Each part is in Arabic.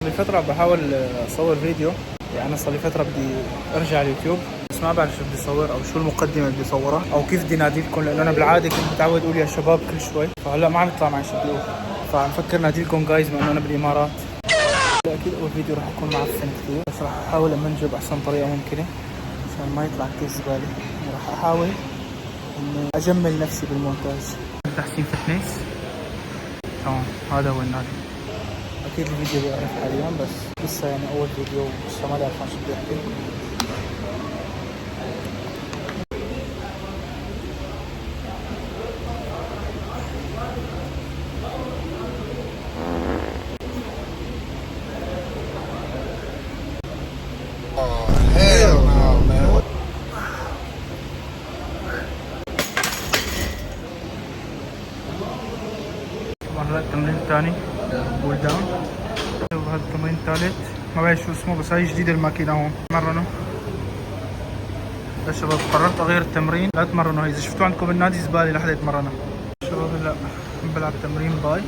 لي فترة بحاول أصور فيديو، يعني أنا صار لي فترة بدي أرجع على اليوتيوب، بس ما بعرف شو بدي أصور أو شو المقدمة اللي بدي أصورها أو كيف بدي ناديلكم، لأنه أنا بالعادة كنت متعود أقول يا شباب كل شوي، فهلا ما عم يطلع معي شو بدي أقول، فعم فكر ناديلكم جايز بما إنه أنا بالإمارات. أكيد أول فيديو راح يكون معفن كثير، بس راح أحاول أمنجه بأحسن طريقة ممكنة عشان ما يطلع كثير زبالة. راح أحاول إني أجمل نفسي بالمونتاج. تحسين فتنس تمام، هذا هو النادي. اكيد الفيديو بيعرف حاليا، بس لسه يعني اول فيديو لسه ما بعرف عن شو بدي احكي. هلا التمرين الثاني بول داون، وهذا التمرين الثالث ما بعرف شو اسمه، بس هاي جديدة الماكينة هون مرنوا. يا شباب قررت اغير التمرين، لا تمرنوا هي، اذا شفتوا عندكم بالنادي زبالة لحدا يتمرنها. شباب هلا بلعب تمرين باي.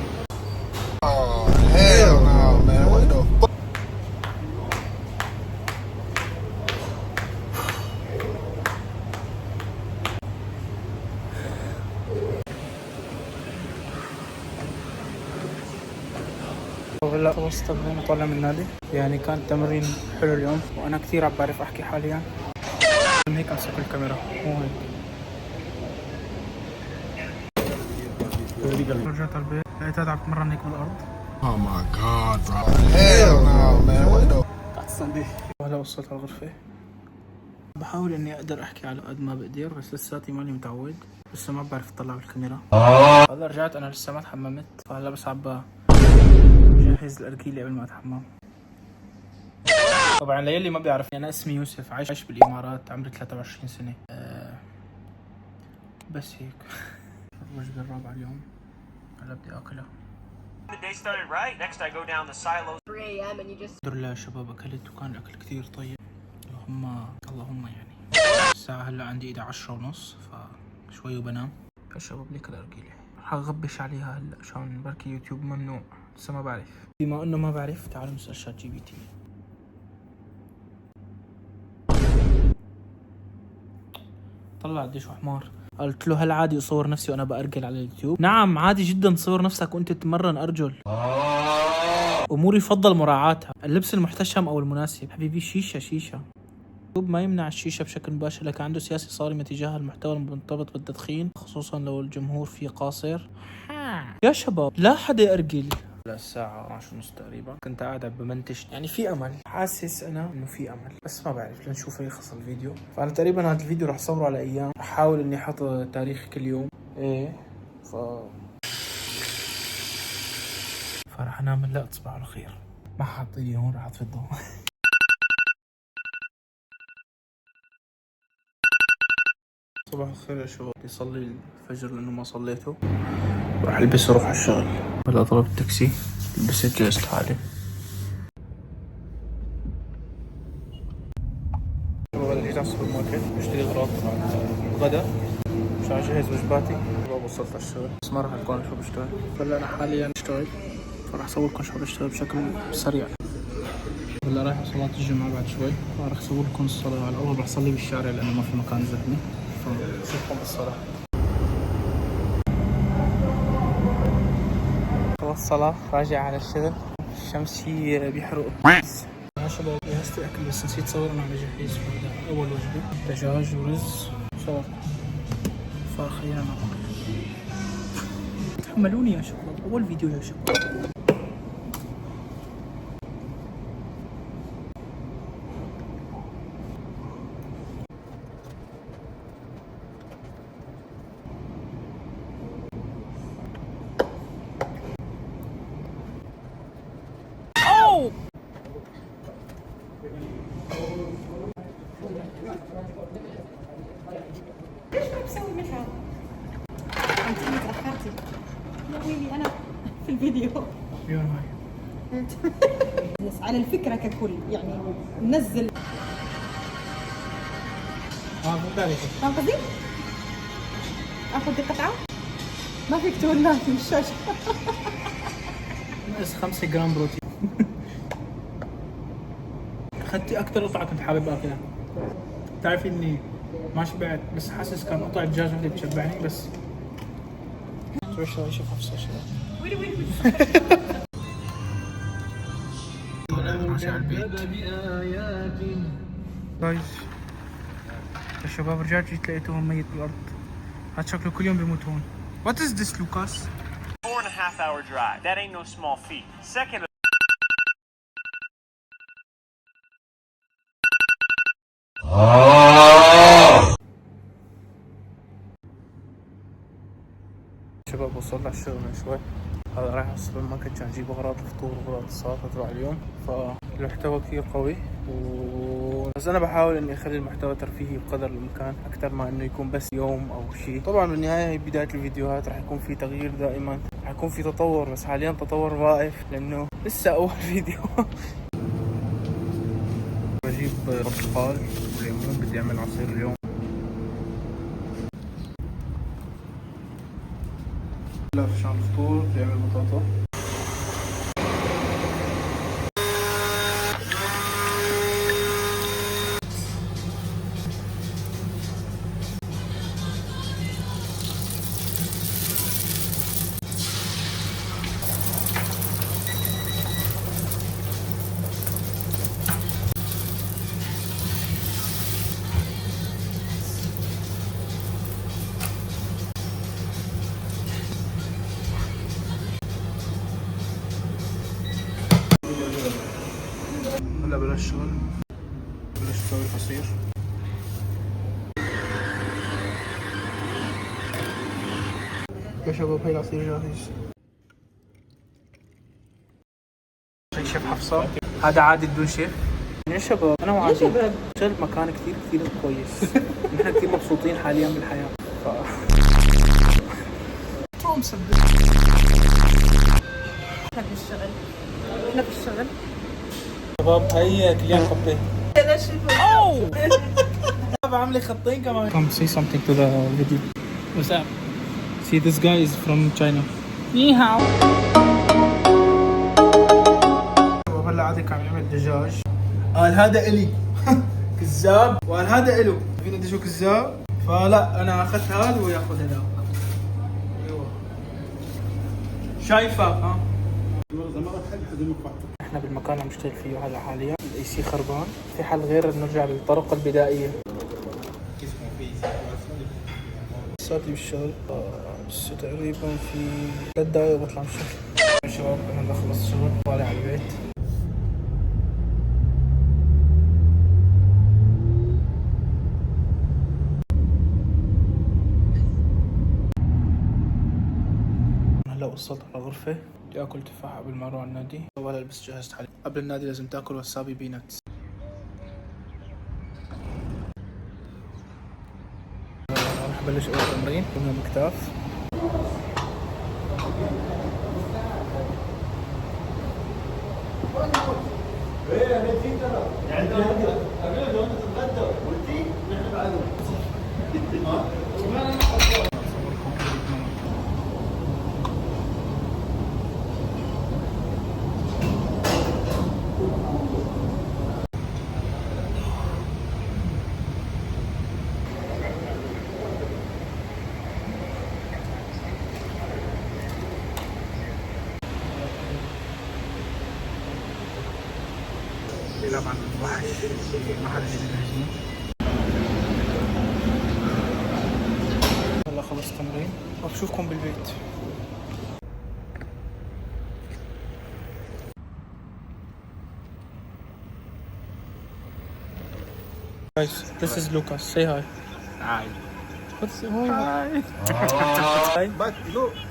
هلا خلصت تمرين وطالع من النادي، يعني كان تمرين حلو اليوم وانا كثير عم بعرف احكي حاليا، من هيك امسك الكاميرا مو هيك. رجعت على البيت لقيت هذا عم يتمرن هيك بالارض. Oh my god bro. Hell no man. What the هلا وصلت على الغرفة، بحاول اني اقدر احكي على قد ما بقدر، بس لساتي ماني متعود، لسه ما بعرف اطلع بالكاميرا. هلا رجعت، انا لسه ما تحممت، فهلا بس عم بجهز الارجيلة قبل ما اتحمم. طبعا ليلي ما بيعرفني، انا اسمي يوسف، عايش بالامارات، عمري 23 سنة. بس هيك. الوجبة الرابعة اليوم هلا بدي اكلها. الحمد لله يا شباب اكلت، وكان الاكل كثير طيب، اللهم يعني. الساعة هلا عندي 11:30، فشوي وبنام. يا شباب ليك الارجيلة رح اغبش عليها هلا عشان بركي يوتيوب ممنوع، لسه ما بعرف. بما انه ما بعرف تعالوا نسأل شات جي بي تي. طلع قديش حمار. قلت له هل عادي اصور نفسي وانا بارجل على اليوتيوب؟ نعم عادي جدا تصور نفسك وانت تتمرن ارجل. امور يفضل مراعاتها، اللبس المحتشم او المناسب. حبيبي شيشة اليوتيوب ما يمنع الشيشة بشكل مباشر، لكن عنده سياسة صارمة تجاه المحتوى المرتبط بالتدخين، خصوصا لو الجمهور فيه قاصر. يا شباب لا حدا يأرجل. الساعة 12:30 تقريبا، كنت قاعد بمنتج، يعني في امل، حاسس انا انه في امل، بس ما بعرف لنشوف يخلص الفيديو. فانا تقريبا هذا الفيديو رح صوره على ايام، رح احاول اني احط تاريخ كل يوم. ايه فرح انام. لا تصبحوا على خير. ما حاط ايدي هون، رح اطفي الضوء. صباح الخير يا شباب، بدي اصلي الفجر لانه ما صليته، راح البس واروح على الشغل. هلا طلبت تاكسي، لبست جلست حالي. شباب جيت على السوبر ماركت بشتري اغراض الغداء عشان اجهز وجباتي. شباب وصلت على الشغل، بس ما راح اكون شو بشتغل. هلا انا حاليا بشتغل، فراح اصوركم شو بشتغل بشكل سريع. هلا رايح صلاة الجمعة بعد شوي، فراح اصور لكم الصلاة. على الاول راح اصلي بالشارع لانه ما في مكان زحمة، فنشوفكم بالصلاة. خلص صلاة، راجع على الشغل، الشمس شي بيحرق. يا شباب جهزت الاكل، بس نسيت صور انا عم بجهز. هذا اول وجبة، دجاج ورز وسلطة، فخلينا ناكل. تحملوني يا شباب، اول فيديو يا شباب. ليش ما بسوي مثل انت تاخرتي يا ويلي انا في الفيديو. بس على الفكره ككل يعني ننزل. فاهم قصدي؟ اخذ القطعه ما فيك تولعي في الشاشه. ناقص 5 جرام بروتين. اخذتي اكثر قطعه كنت حابب اكلها. بتعرفي اني ما شبعت، بس حاسس كان قطعه دجاج وحده بتشبعني بس. شو الشيء شوف حفصه شباب. عشان البيت. جايز الشباب رجعت جيت لقيتهم ميت بالارض. هاد شكله كل يوم بيموتون. What is this لوكاس؟ 4.5 hour drive. That ain't no small feat. Second. شباب وصلنا على الشغل من شوي. هذا رايح على السوبر ماركت عشان اجيب اغراض الفطور واغراض السلطه تبع اليوم. فالمحتوى كثير قوي بس انا بحاول اني اخلي المحتوى ترفيهي بقدر الامكان اكثر ما انه يكون بس يوم او شيء. طبعا بالنهايه هي بدايه الفيديوهات، راح يكون في تغيير دائما، راح يكون في تطور، بس حاليا تطور واقف لانه لسه اول فيديو. بجيب برتقال وليمون، بدي اعمل عصير اليوم. لا عشان الفطور بدي اعمل بطاطا. هلا بلاش شغل، بلاش نسوي العصير. يا شباب هاي العصير جاهز. هاي شيف حفصة، هذا عادل بدون شيف. يا شباب انا وعادل شغل مكان كثير كثير كويس. نحن كثير مبسوطين حاليا بالحياة. شو مسبب؟ احنا بالشغل، احنا بالشغل. شباب هي كليان خطين. هذا شوفوا. بعمل خطين كمان. Come say something to the video. What's up? See this guy is from China. Ni hao. هلا عادك عم يعمل دجاج. قال هذا إلي. كذاب. وقال هذا إله. فينا انت شو كذاب؟ فلا انا اخذت هذا وياخذ هذا. ايوه. شايفه ها؟ احنا بالمكان اللي عم نشتغل فيه هلا حاليا الاي سي خربان، في حل غير نرجع للطرق البدائيه. لساتي بالشغل لسه تقريبا في 3 دقايق بطلع من الشغل. يا شباب انا هلا خلصت شغل طالع على البيت. هلا وصلت على غرفة، بدي اكل تفاحة قبل ما اروح على النادي. ولا البس جهزت حالي. قبل النادي لازم تاكل وسابي بيناتس. راح ابلش اول تمرين كلهم اكتاف. بيلعب عن الوحش في محل الهجين. هلا خلصت تمرين وبشوفكم بالبيت. Guys, this is Lucas. Say hi. Hi. What's hi? Hi. But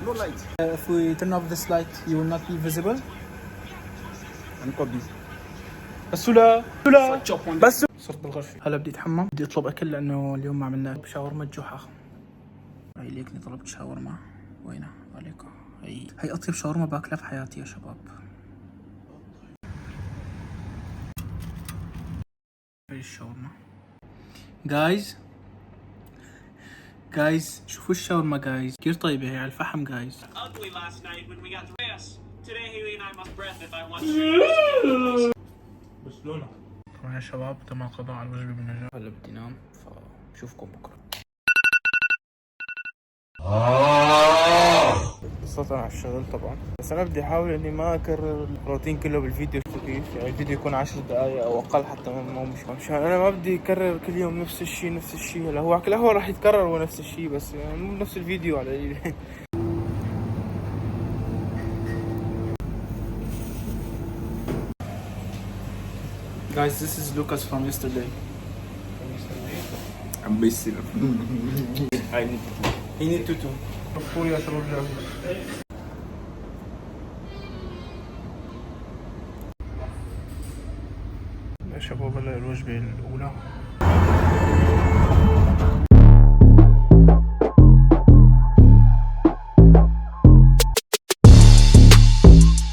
no light. If we turn off this light, you will not be visible. I'm copy. بس بس صرت بالغرفة. هلا بدي اتحمم، بدي اطلب اكل لانه اليوم ما عملنا شاورما جحا. هاي ليكني طلبت شاورما. وينها؟ عليكم. هي اطيب شاورما باكلها في حياتي يا شباب. هاي الشاورما. جايز شوفوا الشاورما جايز، كثير طيبة هي على الفحم جايز. Ugly last night when we got to Today Haley and I must breath if I want to. برشلونة. طبعا يا شباب تم القضاء على الوجبة بالنجاح. هلا بدي نام فبشوفكم بكره. قصة على الشغل طبعا، بس انا بدي احاول اني ما اكرر الروتين كله بالفيديو الخفيف، يعني الفيديو يكون 10 دقائق او اقل حتى، مشان انا ما بدي اكرر كل يوم نفس الشيء. هلا هو كل قهوة راح يتكرر هو نفس الشيء، بس يعني مو نفس الفيديو على القليل. Guys, this is Lucas from yesterday. I'm missing. I need to. He need to too. أخوي يا شباب جاهز. يا شباب هلا الوجبة الأولى